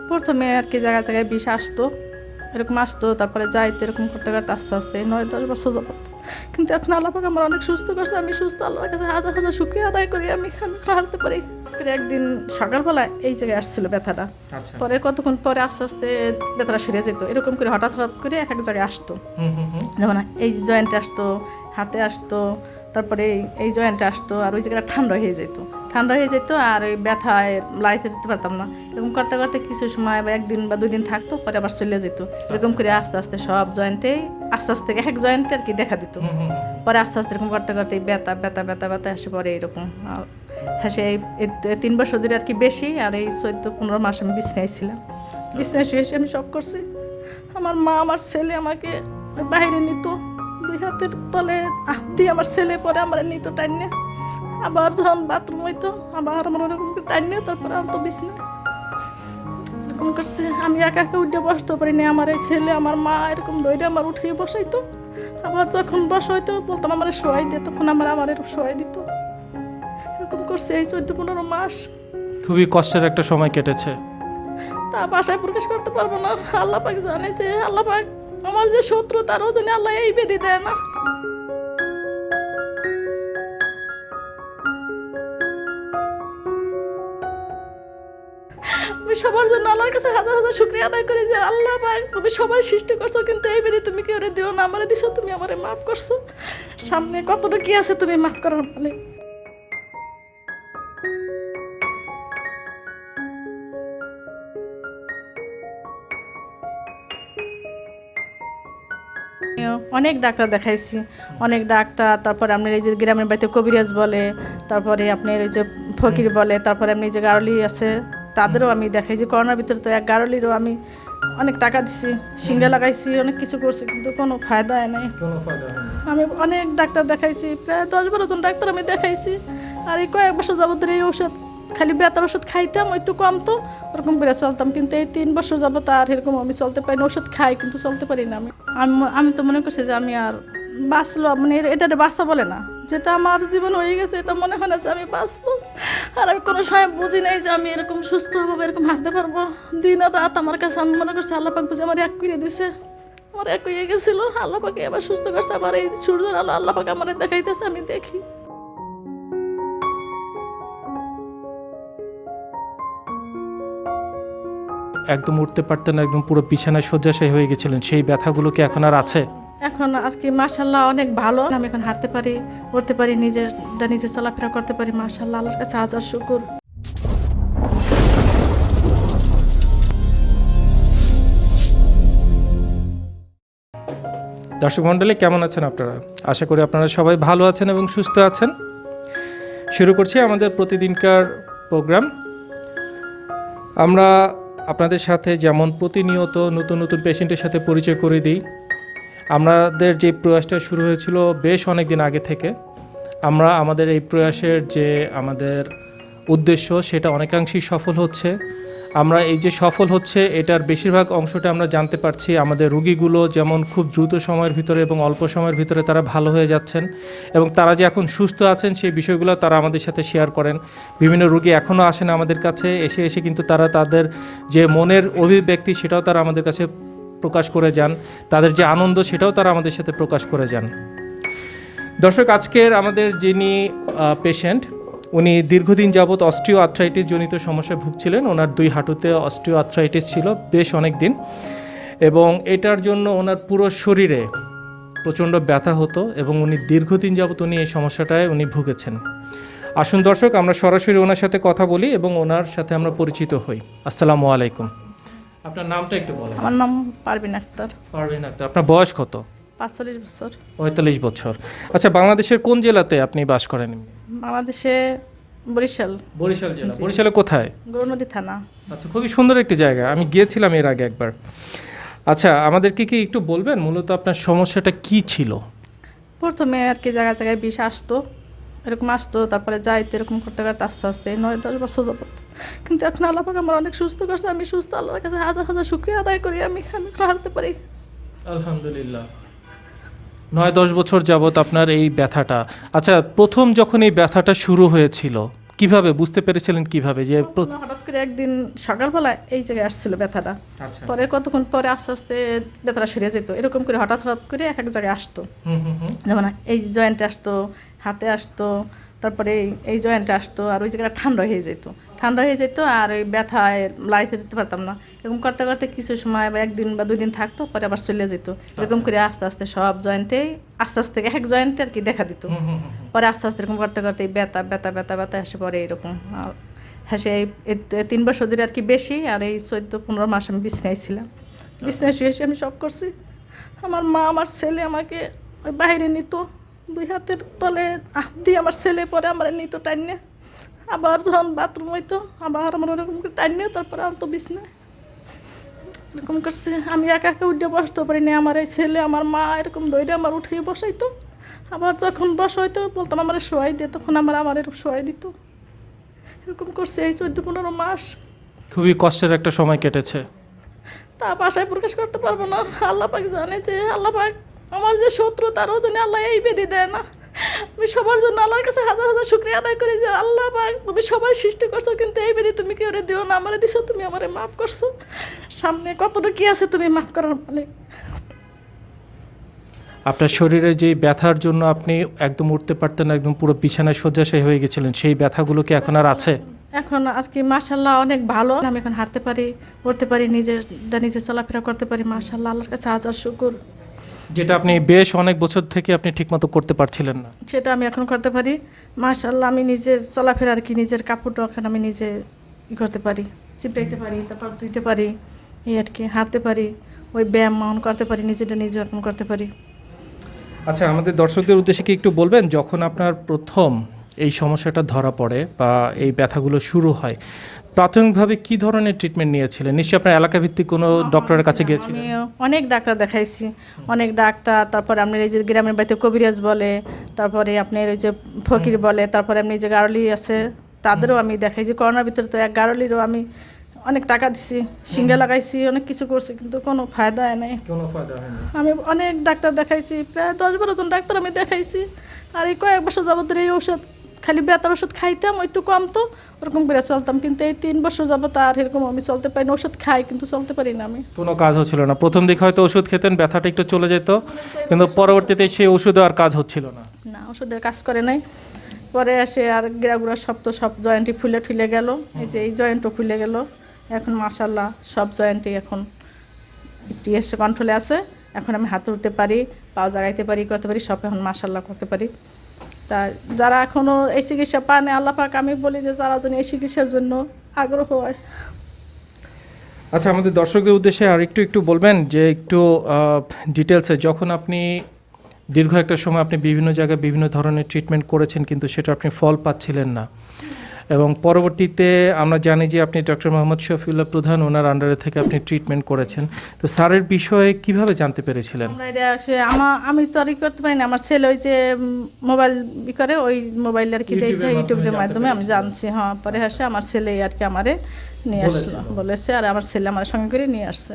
প্রথমে আর কি জায়গায় জায়গায় বিষ আসতো, এরকম আসতো, তারপরে যাইতো, এরকম করতে করতে আস্তে আস্তে 9-10 বছর যাবত। কিন্তু এখন আল্লাহ পাক আমার অনেক সুস্থ করছে, আমি সুস্থ, আল্লাহর কাছে হাজার হাজার শুকরিয়া আদায় করি। আমি হাঁটতে পারি। একদিন সকালবেলা এই জায়গায় আসছিল ব্যথাটা, পরে কতক্ষণ পরে আস্তে আস্তে ব্যথাটা সেরে যেত। এরকম করে হঠাৎ হঠাৎ করে এক এক জায়গায় আসতো, যেমন এই জয়েন্টে আসতো, হাতে আসতো, তারপরে এই জয়েন্টে আসতো, আর ওই জায়গাটা ঠান্ডা হয়ে যেত, আর ওই ব্যথায় লাড়িতে যেতে পারতাম না। এরকম করতে করতে কিছু সময় বা 1 দিন বা 2 দিন থাকতো, পরে আবার চলে যেত। এরকম করে আস্তে আস্তে সব জয়েন্টে আস্তে আস্তে এক এক জয়েন্টে আর কি দেখা দিত। পরে আস্তে আস্তে এরকম করতে করতে ব্যথা ব্যথা ব্যথা ব্যথা আসে, পরে এরকম। হ্যাঁ, সে 3 বছর ধরে আর কি বেশি, আর এই 14-15 মাস আমি বিছনায় ছিলাম। বিছনায় শুয়ে আমি সব করছি। আমার মা, আমার ছেলে আমাকে বাইরে নিত, 2 হাতের তলে হাত দিয়ে আমার ছেলে, পরে আমার নিত টাইনে। আবার যখন বাথরুম হইতো আবার আমার ওরকম টাইনে, তারপরে আনতো বিছনায়। এরকম করছে, আমি একা একা উঠে বসতে পারি না। আমার এই ছেলে, আমার মা এরকম ধরে আমার উঠিয়ে বসাইতো। আবার যখন বসাইতো বলতাম আমার শোয়াই দে, তখন আমার এরকম শোয়াই দিত। এরকম করছে এই 14-15 মাস। খুবই কষ্টের একটা সময় কেটেছে। তা বাসায় প্রকাশ করতে পারবো না। আল্লাহ পাক জানে যে আল্লাহ পাক আমার যে শত্রু, তারও জানে আল্লাহ এই বেদি দেয় না। আমি সবার জন্য আল্লাহর কাছে হাজার হাজার শুকরিয়া আদায় করি যে আল্লাহ পাক তুমি সবার সৃষ্টি করছো, কিন্তু এই বেদি তুমি কেউ দিও না, আমারে দিছো, তুমি আমারে মাফ করছো। সামনে কতটা কি আছে তুমি মাফ করার মানে। অনেক ডাক্তার দেখাইছি, অনেক ডাক্তার। তারপরে আপনার এই যে গ্রামের বাড়িতে কবিরাজ বলে, তারপরে আপনার এই যে ফকির বলে, তারপরে আপনি যে গারলি আছে তাদেরও আমি দেখাইছি। করোনার ভিতরে তো এক গারলিরও আমি অনেক টাকা দিছি, সিঙ্গা লাগাইছি, অনেক কিছু করছি, কিন্তু কোনো ফায়দা হয় নাই। আমি অনেক ডাক্তার দেখাইছি, প্রায় 10-12 জন ডাক্তার আমি দেখাইছি। আর এই কয়েক বছর যাবত ধরে এই ওষুধ, খালি ব্যথার ওষুধ খাইতাম, একটু কমতো, ওরকম করে চলতাম। কিন্তু এই 3 বছর যাবত আর এরকম আমি চলতে পারি না। ওষুধ খাই কিন্তু চলতে পারি না। আমি তো মনে করছি যে আমি আর বাঁচলো, মানে এটা বাঁচা বলে না, যেটা আমার জীবন হয়ে গেছে এটা মনে হয় না যে আমি বাঁচবো। আর আমি কোনো সময় বুঝি নাই যে আমি এরকম সুস্থ হবো, এরকম হাঁটতে পারবো। দিন আর রাত আমার কাছে আমি মনে করছি আল্লাহ পাক বুঝে আমার এক করে দিছে। আমার এক হয়ে গেছিল, আল্লাহ পাকে আবার সুস্থ করছে। আবার এই সূর্যের আলো আল্লাহ পাকে আমার দেখাইতেছে, আমি দেখি। একদম উঠতে পারতেন না, একদম পুরো বিছানায় শয্যাশায়ী হয়ে গেছিলেন। সেই ব্যথাগুলো কি এখন আর আছে? এখন আর কি মাশাআল্লাহ অনেক ভালো। আমি এখন হাঁটতে পারি, উঠতে পারি, নিজে চলাফেরা করতে পারি। মাশাআল্লাহ, আল্লাহর কাছে হাজার শুকর। দর্শক মণ্ডলী, কেমন আছেন আপনারা? আশা করি আপনারা সবাই ভালো আছেন এবং সুস্থ আছেন। শুরু করছি আমাদের প্রতিদিনকার প্রোগ্রাম। আমরা আপনাদের সাথে যেমন প্রতিনিয়ত নতুন নতুন পেশেন্টের সাথে পরিচয় করে দিই, আমাদের যে প্রয়াসটা শুরু হয়েছিল বেশ অনেক দিন আগে থেকে, আমরা আমাদের এই প্রয়াসের যে আমাদের উদ্দেশ্য সেটা অনেকাংশেই সফল হচ্ছে। আমরা এই যে সফল হচ্ছে এটার বেশিরভাগ অংশটা আমরা জানতে পারছি। আমাদের রুগীগুলো যেমন খুব দ্রুত সময়ের ভিতরে এবং অল্প সময়ের ভিতরে তারা ভালো হয়ে যাচ্ছেন, এবং তারা যে এখন সুস্থ আছেন সেই বিষয়গুলো তারা আমাদের সাথে শেয়ার করেন। বিভিন্ন রুগী এখনও আসেন আমাদের কাছে, এসে কিন্তু তারা তাদের যে মনের অভিব্যক্তি সেটাও তারা আমাদের কাছে প্রকাশ করে যান, তাদের যে আনন্দ সেটাও তারা আমাদের সাথে প্রকাশ করে যান। দর্শক, আজকের আমাদের যিনি পেশেন্ট, উনি দীর্ঘদিন যাবৎ অস্টিও আর্থ্রাইটিস জনিত সমস্যায় ভুগছিলেন। ওনার 2 হাঁটুতে অস্টিও আর্থ্রাইটিস ছিল বেশ অনেক দিন, এবং এটার জন্য ওনার পুরো শরীরে প্রচণ্ড ব্যথা হতো, এবং উনি দীর্ঘদিন যাবৎ এই সমস্যাটায় ভুগেছেন। আসুন দর্শক, আমরা সরাসরি ওনার সাথে কথা বলি এবং ওনার সাথে আমরা পরিচিত হই। আসসালামু আলাইকুম। আপনার নামটা একটু বলেন। আমার নাম পারভিন আক্তার। পারভিন আক্তার। আপনার বয়স কত? 45 বছর। 45 বছর। আচ্ছা, বাংলাদেশের কোন জেলাতে আপনি বাস করেন? বাংলাদেশে বরিশাল। বরিশাল জেলা। বরিশালে কোথায়? গৌরনদী থানা। আচ্ছা, খুবই সুন্দর একটি জায়গা, আমি গিয়েছিলাম এর আগে একবার। আচ্ছা, আমাদেরকে কি একটু বলবেন মূলত আপনার সমস্যাটা কি ছিল? প্রথমে আর কি জায়গায় জায়গায় বিষ আসতো, এরকম আসতো, তারপরে যাইতো, এরকম করতে করতে আস্তে আস্তে 9-10 বছর যাবত। কিন্তু এখন আল্লাহ পাক আমার অনেক সুস্থ করছে, আমি সুস্থ, আল্লাহর কাছে হাজার হাজার শুকরিয়া আদায় করি। আমি হাঁটতে পারি, আলহামদুলিল্লাহ। 9-10 বছর যাবত আপনার এই ব্যথাটা। আচ্ছা, প্রথম যখন এই ব্যথাটা শুরু হয়েছিল কিভাবে বুঝতে পেরেছিলেন কিভাবে যে হঠাৎ করে একদিন সকালবেলা এই জায়গায় আসছিল ব্যথাটা, আচ্ছা পরে কতক্ষণ পরে আস্তে আস্তে ব্যথাটা সেরে যেত, এরকম করে হঠাৎ হঠাৎ করে এক এক জায়গায় আসতো। যেমন এই জয়েন্টে আসতো, হাতে আসতো, তারপরে এই জয়েন্টে আসতো, আর ওই জায়গাটা ঠান্ডা হয়ে যেত আর ওই ব্যথায় লাড়িতে দিতে পারতাম না। এরকম করতে করতে কিছু সময় বা একদিন বা 2 দিন থাকতো, পরে আবার চলে যেত। এরকম করে আস্তে আস্তে সব জয়েন্টেই আস্তে আস্তে এক এক জয়েন্টে আর কি দেখা দিত। পরে আস্তে আস্তে এরকম করতে করতে ব্যথা ব্যথা ব্যথা ব্যথা এসে পরে এরকম। আর হ্যাঁ, এই 3 বছর ধরে আর কি বেশি, আর এই 14-15 মাস আমি বিছনায় ছিলাম। বিছনায় শুয়ে শুয়ে আমি সব করছি। আমার মা আমার ছেলে আমাকে ওই বাইরে নিত, 2 হাতের তলে হাত দিয়ে আমার ছেলে পরে আমার নিত টাইনে, আবার যখন বাথরুম হইতো আবার আমার ওরকম করে টাইনে তারপরে আনতো বিছনায়। এরকম করছে, আমি একা একা উঠে বসতে পারি না, আমার এই ছেলে আমার মা এরকম ধরে আমার উঠিয়ে বসাইতো। আবার যখন বসাইতো বলতাম আমার শোয়াই দিয়ে, তখন আমার এরকম শোয়াই দিত। এরকম করছে এই 14-15 মাস। খুবই কষ্টের একটা সময় কেটেছে। তা বাসায় প্রকাশ করতে পারবো না। আল্লাহ পাক জানে যে আল্লাহ পাক আমার যে শত্রু, তারও জানে আল্লাহ এই বেদি দেয় না। আমি সবার জন্য আল্লাহর কাছে হাজার হাজার শুকরিয়া আদায় করি যে আল্লাহ পাক তুমি সবার সৃষ্টি করছো, কিন্তু এই বেদি তুমি কেউ দিও না, আমারে দিছো, তুমি আমারে মাফ করছো। সামনে কতটা কি আছে তুমি মাফ করার মালিক। আপনার শরীরে যে ব্যথার জন্য আপনি একদম উঠতে পারতেন না, একদম পুরো বিছানায় শয্যাশায়ী হয়ে গেছিলেন, সেই ব্যথাগুলো কি এখন আর আছে? এখন আর কি মাশাল্লাহ অনেক ভালো, আমি এখন হাঁটতে পারি, উঠতে পারি, নিজে চলাফেরা করতে পারি। মাশাল্লাহ, আল্লাহর কাছে হাজার শুকর। যেটা আপনি বেশ অনেক বছর থেকে আপনি ঠিকমতো করতে পারছিলেন না, সেটা আমি এখন করতে পারি। মাশাল্লাহ, আমি নিজের চলাফেরা আর কি, নিজের কাপড়টা এখন আমি নিজে করতে পারি, চিপড়াইতে পারি, তারপর ধুইতে পারি, এই আর কি হাঁটতে পারি, ওই ব্যায়াম করতে পারি, নিজেটা নিজে এখন করতে পারি। আচ্ছা, আমাদের দর্শকদের উদ্দেশ্যে কি একটু বলবেন, যখন আপনার প্রথম এই সমস্যাটা ধরা পড়ে বা এই ব্যথাগুলো শুরু হয়, প্রাথমিকভাবে কি ধরনের ট্রিটমেন্ট নিয়েছিলেন? নিশ্চয়ই আপনার এলাকা ভিত্তিক কোনো ডক্টরের কাছে গিয়েছিলেন? আমি অনেক ডাক্তার দেখাইছি, অনেক ডাক্তার, তারপরে আপনার এই যে গ্রামের বাড়িতে কবিরাজ বলে, তারপরে আপনার ওই যে ফকির বলে, তারপরে আপনি যে গারলি আছে তাদেরও আমি দেখাইছি। করোনার ভিতরে তো এক গারলিরও আমি অনেক টাকা দিছি, সিঙ্গা লাগাইছি, অনেক কিছু করছি, কিন্তু কোনো ফায়দা হয় নাই। আমি অনেক ডাক্তার দেখাইছি, প্রায় 10-12 জন ডাক্তার আমি দেখাইছি। আর এই কয়েক বছর যাবত এই ঔষধ, খালি ব্যথার ওষুধ খাইতাম, একটু কমতো, ওরকম করে চলতাম। কিন্তু এই 3 বছর যাবত আর এরকম আমি চলতে পারি না। ওষুধ খাই কিন্তু চলতে পারি না, আমি কোনো কাজ হচ্ছিল না। প্রথম দিকে হয়তো ওষুধ খেতেন, ব্যথাটা একটু চলে যেত, কিন্তু পরবর্তীতে সেই ওষুধে আর কাজ হচ্ছিল না। না, ওষুধের কাজ করে নাই। পরে এসে আর গিরাগুড়া সব জয়েন্টই ফুলে গেল, এই যে এই জয়েন্টও ফুলে গেল। এখন মাশাল্লাহ সব জয়েন্টই এখন একটু এসে কন্ট্রোলে আছে। এখন আমি হাতে উঠতে পারি, পাও জাগাইতে পারি, করতে পারি, সব এখন মাশাল্লাহ করতে পারি। তা যারা এখনও এই চিকিৎসা পায় না, আল্লাহ পাক আমি বলি যে যারা যেন এই চিকিৎসার জন্য আগ্রহ হয়। আচ্ছা, আমাদের দর্শকদের উদ্দেশ্যে আর একটু বলবেন যে একটু ডিটেলসে, যখন আপনি দীর্ঘ একটা সময় আপনি বিভিন্ন জায়গায় বিভিন্ন ধরনের ট্রিটমেন্ট করেছেন, কিন্তু সেটা আপনি ফল পাচ্ছিলেন না, এবং পরবর্তীতে আমরা জানি যে আপনি ডক্টর মোহাম্মদ শফিউল্লাহ প্রধান, ওনার আন্ডারে থেকে আপনি ট্রিটমেন্ট করেছেন। তো স্যারের বিষয়ে কিভাবে জানতে পেরেছিলেন? আমি তো আর করতে পারি না, আমার ছেলে ওই যে মোবাইল করে, ওই মোবাইল আর কি দেখে ইউটিউবের মাধ্যমে আমি জানছি। হ্যাঁ, পরে আসে আমার ছেলে আর কি আমারে নিয়ে আসলো, বলেছে, আর আমার ছেলে আমার সঙ্গে করে নিয়ে আসছে।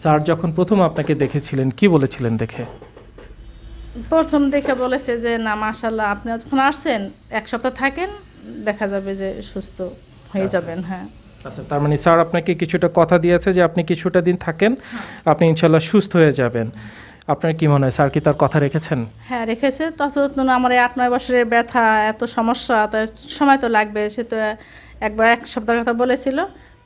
স্যার যখন প্রথম আপনাকে দেখেছিলেন কি বলেছিলেন দেখে? প্রথম দেখে বলেছে যে না মাশাল্লাহ, আপনি যখন আসছেন 1 সপ্তাহ থাকেন, দেখা যাবে যে সুস্থ হয়ে যাবেন। হ্যাঁ। আচ্ছা, তার মানে স্যার আপনাকে কিছুটা কথা দিয়েছে যে আপনি কিছুটা দিন থাকেন, আপনি ইনশাল্লাহ সুস্থ হয়ে যাবেন। আপনার কি মনে হয় স্যার কি তার কথা রেখেছেন? হ্যাঁ, রেখেছে। ততক্ষণ আমার এই 8-9 বছরের ব্যথা, এত সমস্যা, তো সময় তো লাগবে। সে তো একবার 1 সপ্তাহের কথা বলেছিল,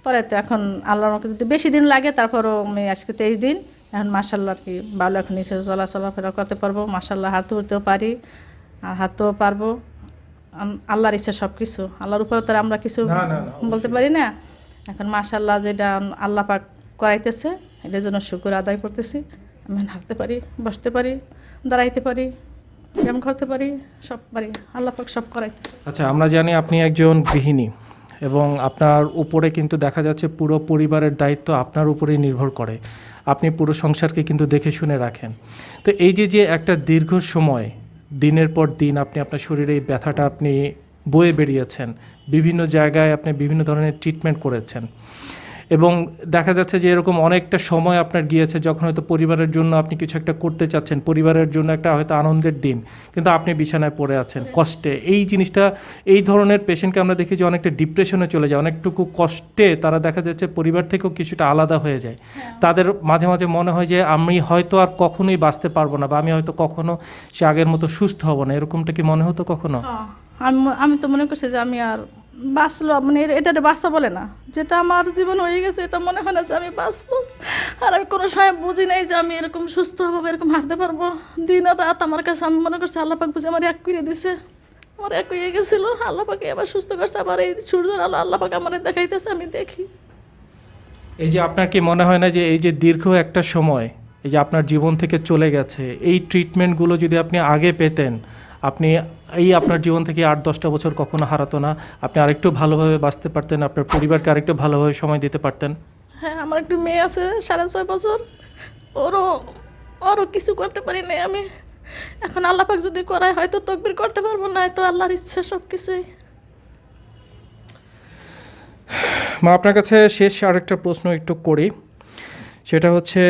পরে তো এখন আল্লাহর মতো যদি বেশি দিন লাগে, তারপরও আমি আজকে 23 দিন, এখন মাশাল্লাহ আর কি ভালো, এখন নিচে চলাফেরা করতে পারবো, মাশাল্লাহ হাঁটতে উঠতেও পারি, আর হাঁটতেও পারবো। আল্লাহর ইচ্ছা সব কিছু, আল্লাহর উপরে তো আমরা কিছু বলতে পারি না। এখন মাশাল্লাহ যেটা আল্লাহ পাক করাইতেছে, এটার জন্য শুকর আদায় করতেছি। আমি হাঁটতে পারি, বসতে পারি, দাঁড়াইতে পারি, ব্যায়াম করতে পারি, সব পারি, আল্লাহ পাক সব করাইতেছে। আচ্ছা, আমরা জানি আপনি একজন গৃহিণী, এবং আপনার উপরে কিন্তু দেখা যাচ্ছে পুরো পরিবারের দায়িত্ব আপনার উপরেই নির্ভর করে। আপনি পুরো সংসারকে কিন্তু দেখে শুনে রাখেন। তো এই যে একটা দীর্ঘ সময়, দিনের পর দিন আপনি আপনার শরীরে এই ব্যথাটা আপনি বয়ে বেরিয়েছেন, বিভিন্ন জায়গায় আপনি বিভিন্ন ধরনের ট্রিটমেন্ট করেছেন, এবং দেখা যাচ্ছে যে এরকম অনেকটা সময় আপনার গিয়েছে যখন হয়তো পরিবারের জন্য আপনি কিছু একটা করতে চাচ্ছেন, পরিবারের জন্য একটা হয়তো আনন্দের দিন, কিন্তু আপনি বিছানায় পড়ে আছেন কষ্টে। এই জিনিসটা, এই ধরনের পেশেন্টকে আমরা দেখি যে অনেকটা ডিপ্রেশনে চলে যায়, অনেকটুকু কষ্টে তারা দেখা যাচ্ছে পরিবার থেকেও কিছুটা আলাদা হয়ে যায়। তাদের মাঝে মাঝে মনে হয় যে আমি হয়তো আর কখনোই বাঁচতে পারবো না, বা আমি হয়তো কখনো সে আগের মতো সুস্থ হব না, এরকমটা কি মনে হতো কখনো? আমি তো মনে করছি যে আমি আর বাঁচলো, মানে এটা বাঁচা বলে না, যেটা আমার জীবন হয়ে গেছে এটা মনে হয় না যে আমি বাঁচবো। আর আমি কোনো সময় বুঝি নাই যে আমি এরকম সুস্থ হবো, এরকম হাঁটতে পারবো। দিন আর রাত আমার কাছে আমি মনে করছি আল্লাহ পাক বুঝে আমার এক করে দিছে, আমার এক হয়ে গেছিলো, আল্লাহ পাকে আবার সুস্থ করছে। আবার এই সূর্যের আলো আল্লাহ পাক আমার দেখাইতেছে, আমি দেখি। এই যে আপনার কি মনে হয় না যে এই যে দীর্ঘ একটা সময় এই যে আপনার জীবন থেকে চলে গেছে, এই ট্রিটমেন্টগুলো যদি আপনি আগে পেতেন, আপনি এই আপনার জীবন থেকে 8-10টা বছর কখনো হারাতো না, আপনি আরেকটু ভালোভাবে বাঁচতে পারতেন, আপনার পরিবারকে আরেকটু ভালোভাবে সময় দিতে পারতেন? হ্যাঁ, আমার একটু মেয়ে আছে 6.5 বছর, ওরও কিছু করতে পারি নাই আমি। এখন আল্লাহ পাক যদি করায় হয়তো তকবির করতে পারবো, না তো আল্লাহর ইচ্ছা সব কিছুই। মা, আপনার কাছে শেষ আরেকটা প্রশ্ন একটু করি, সেটা হচ্ছে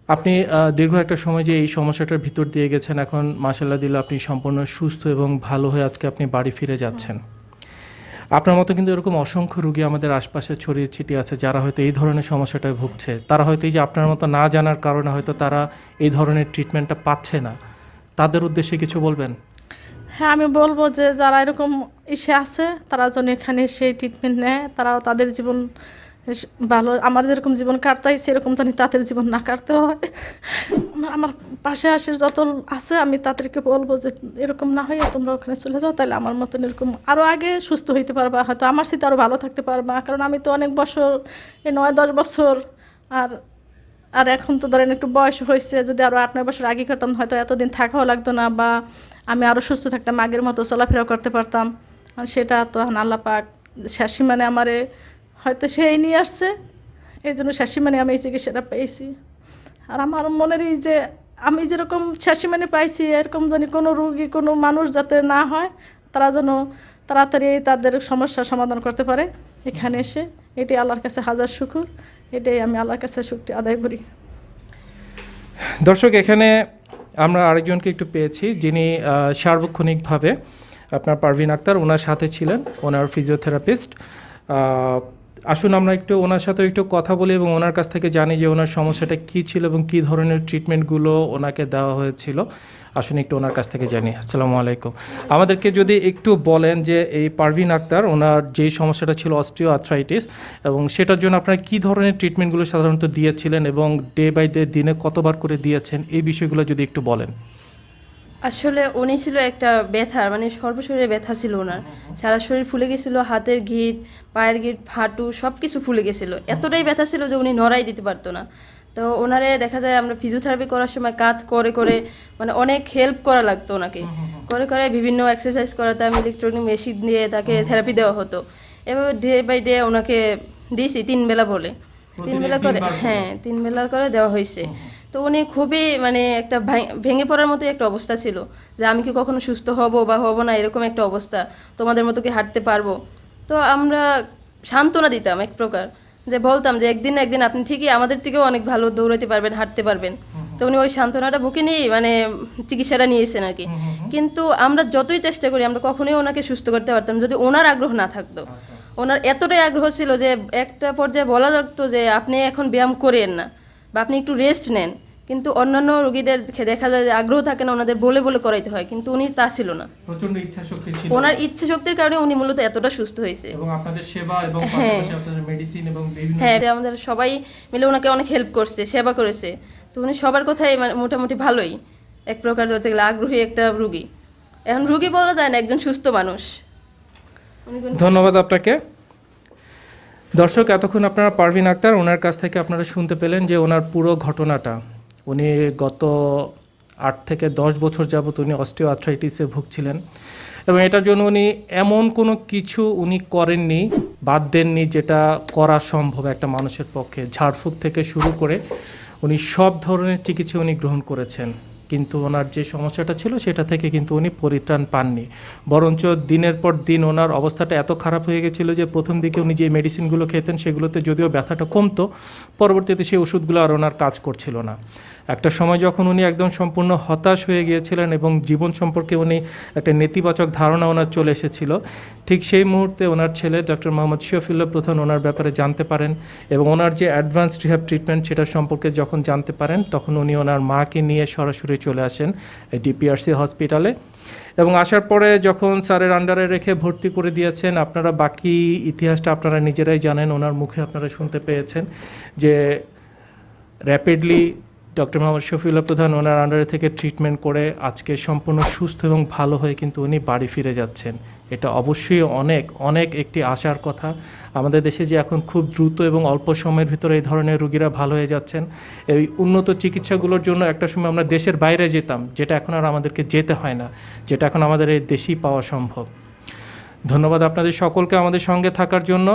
আপনি দীর্ঘ একটা সময় যে এই সমস্যাটার ভিতর দিয়ে গেছেন, এখন মাশাআল্লাহ দিল আপনি সম্পূর্ণ সুস্থ এবং ভালো হয়ে আজকে আপনি বাড়ি ফিরে যাচ্ছেন। আপনার মতো কিন্তু এরকম অসংখ্য রোগী আমাদের আশপাশে ছড়িয়ে ছিটিয়ে আছে যারা হয়তো এই ধরনের সমস্যাটায় ভুগছে। তারা হয়তো এই যে আপনার মতো না জানার কারণে হয়তো তারা এই ধরনের ট্রিটমেন্টটা পাচ্ছে না, তাদের উদ্দেশ্যে কিছু বলবেন? হ্যাঁ, আমি বলবো যে যারা এরকম ইসে আছে তারা যেন এখানে সেই ট্রিটমেন্ট নেয়, তারাও তাদের জীবন ভালো, আমার যেরকম জীবন কাটতাই সেরকম জানি তাদের জীবন না কাটতে হয়। আমার পাশে আসে যত আছে আমি তাদেরকে বলবো যে এরকম না হয়ে তোমরা ওখানে চলে যাও, তাহলে আমার মতন এরকম আরও আগে সুস্থ হইতে পারবা, হয়তো আমার সাথে আরও ভালো থাকতে পারবা। কারণ আমি তো অনেক বছর, এই 9-10 বছর, আর এখন তো ধরেন একটু বয়স হয়েছে, যদি আরও 8-9 বছর আগে করতাম হয়তো এতদিন থাকাও লাগতো না, বা আমি আরও সুস্থ থাকতাম, আগের মতো চলাফেরা করতে পারতাম। আর সেটা তো এখন আল্লাহ পাক শেষি মানে আমারে হয়তো সেই নিয়ে আসছে, এই জন্য শেষি মানে আমি এই চিকিৎসাটা পেয়েছি। আর আমার মনের এই যে আমি যেরকম শেষি মানে পাইছি, এরকম জানি কোনো রুগী, কোনো মানুষ যাতে না হয়, তারা যেন তাড়াতাড়ি তাদের সমস্যার সমাধান করতে পারে এখানে এসে। এটাই আল্লাহর কাছে হাজার শুকর, এটাই আমি আল্লাহর কাছে শুকরিয়া আদায় করি। দর্শক, এখানে আমরা আরেকজনকে একটু পেয়েছি যিনি সার্বক্ষণিকভাবে আপনার পারভিন আক্তার ওনার সাথে ছিলেন, ওনার ফিজিওথেরাপিস্ট। আসুন আমরা একটু ওনার সাথে একটু কথা বলি এবং ওনার কাছ থেকে জানি যে ওনার সমস্যাটা কী ছিল এবং কী ধরনের ট্রিটমেন্টগুলো ওনাকে দেওয়া হয়েছিল। আসুন একটু ওনার কাছ থেকে জানি। আসসালামু আলাইকুম। আমাদেরকে যদি একটু বলেন যে এই পারভিন আক্তার ওনার যেই সমস্যাটা ছিল অস্টিও আর্থ্রাইটিস, এবং সেটার জন্য আপনারা কী ধরনের ট্রিটমেন্টগুলো সাধারণত দিয়েছিলেন এবং ডে বাই ডে দিনে কতবার করে দিয়েছেন, এই বিষয়গুলো যদি একটু বলেন। আসলে উনি ছিল একটা ব্যথার, মানে সর্বশরীরে ব্যথা ছিল ওনার, সারা শরীর ফুলে গেছিলো, হাতের গিঁট, পায়ের গিঁট, হাঁটু সব কিছু ফুলে গেছিলো, এতটাই ব্যথা ছিল যে উনি নড়াই দিতে পারতো না। তো ওনারে দেখা যায় আমরা ফিজিওথেরাপি করার সময় কাজ করে করে মানে অনেক হেল্প করা লাগতো ওনাকে, করে করে বিভিন্ন এক্সারসাইজ করাতাম, ইলেকট্রনিক মেশিন দিয়ে তাকে থেরাপি দেওয়া হতো। এভাবে ডে বাই ডে ওনাকে দিয়েছি 3 বেলা বলে, 3 বেলা করে, হ্যাঁ 3 বেলা করে দেওয়া হয়েছে। তো উনি খুবই মানে একটা ভেঙে পড়ার মতো একটা অবস্থা ছিল, যে আমি কি কখনো সুস্থ হব বা হব না, এরকম একটা অবস্থা, তোমাদের মতো কি হাঁটতে পারবো। তো আমরা সান্ত্বনা দিতাম এক প্রকার, যে বলতাম যে একদিন না একদিন আপনি ঠিকই আমাদের থেকেও অনেক ভালো দৌড়াতে পারবেন, হাঁটতে পারবেন। তো উনি ওই সান্ত্বনাটা বুকে নিয়েই মানে চিকিৎসাটা নিয়েছেন আর কি। কিন্তু আমরা যতই চেষ্টা করি আমরা কখনোই ওনাকে সুস্থ করতে পারতাম যদি ওনার আগ্রহ না থাকতো। ওনার এতটাই আগ্রহ ছিল যে একটা পর্যায়ে বলা লাগতো যে আপনি এখন ব্যায়াম করেন না বা আপনি একটু রেস্ট নেন, কিন্তু অন্যান্য রোগীদের দেখা যায় যে আগ্রহ থাকে না, ওনাদের বলে বলে করাইতে হয়, কিন্তু উনি তা ছিল না, প্রচন্ড ইচ্ছা শক্তি ছিল, ওনার ইচ্ছা শক্তির কারণে উনি মূলত এতটা সুস্থ হয়েছে। এবং আপনাদের সেবা এবং পাশাপাশি আপনাদের মেডিসিন এবং বিভিন্ন, হ্যাঁ আমাদের সবাই মিলে ওনাকে অনেক হেল্প করছে, সেবা করেছে। তো উনি সবার কথাই মানে মোটামুটি ভালোই, এক প্রকার ধরতে গেলে আগ্রহী একটা রুগী। এখন রুগী বলা যায় না, একজন সুস্থ মানুষ। ধন্যবাদ আপনাকে। দর্শক, এতক্ষণ আপনারা পারভিন আক্তার ওনার কাছ থেকে আপনারা শুনতে পেলেন যে ওনার পুরো ঘটনাটা। উনি গত 8 থেকে 10 বছর যাবত উনি অস্টিও আর্থ্রাইটিসে ভুগছিলেন, এবং এটার জন্য উনি এমন কোনো কিছু উনি করেননি, বাদ দেননি যেটা করা সম্ভব একটা মানুষের পক্ষে। ঝাড়ফুঁক থেকে শুরু করে উনি সব ধরনের চিকিৎসা উনি গ্রহণ করেছেন। কিন্তু ওনার যে সমস্যাটা ছিল সেটা থেকে কিন্তু উনি পরিত্রাণ পাননি, বরঞ্চ দিনের পর দিন ওনার অবস্থাটা এত খারাপ হয়ে গেছিলো যে প্রথম দিকে উনি যে মেডিসিনগুলো খেতেন সেগুলোতে যদিও ব্যথাটা কমতো, পরবর্তীতে সেই ওষুধগুলো আর ওনার কাজ করছিল না। একটা সময় যখন উনি একদম সম্পূর্ণ হতাশ হয়ে গিয়েছিলেন এবং জীবন সম্পর্কে উনি একটা নেতিবাচক ধারণা ওনার চলে এসেছিল, ঠিক সেই মুহূর্তে ওনার ছেলে ডক্টর মোহাম্মদ শফিউল্লাহ প্রধান ওনার ব্যাপারে জানতে পারেন এবং ওনার যে অ্যাডভান্স রিহ্যাব ট্রিটমেন্ট সেটা সম্পর্কে যখন জানতে পারেন তখন উনি ওনার মাকে নিয়ে সরাসরি চলে আসেন ডিপিআরসি হসপিটালে এবং আসার পরে যখন স্যারের আন্ডারে রেখে ভর্তি করে দিয়েছেন, আপনারা বাকি ইতিহাসটা আপনারা নিজেরাই জানেন, ওনার মুখে আপনারা শুনতে পেয়েছেন যে র্যাপিডলি ডক্টর মোহাম্মদ শফিউল্লাহ প্রধান ওনার আন্ডারে থেকে ট্রিটমেন্ট করে আজকে সম্পূর্ণ সুস্থ এবং ভালো হয়ে কিন্তু উনি বাড়ি ফিরে যাচ্ছেন। এটা অবশ্যই অনেক অনেক একটি আশার কথা। আমাদের দেশে যে এখন খুব দ্রুত এবং অল্প সময়ের ভিতরে এই ধরনের রোগীরা ভালো হয়ে যাচ্ছেন, এই উন্নত চিকিৎসাগুলোর জন্য একটা সময় আমরা দেশের বাইরে যেতাম, যেটা এখন আর আমাদেরকে যেতে হয় না, যেটা এখন আমাদের এই দেশেই পাওয়া সম্ভব। ধন্যবাদ আপনাদের সকলকে আমাদের সঙ্গে থাকার জন্য।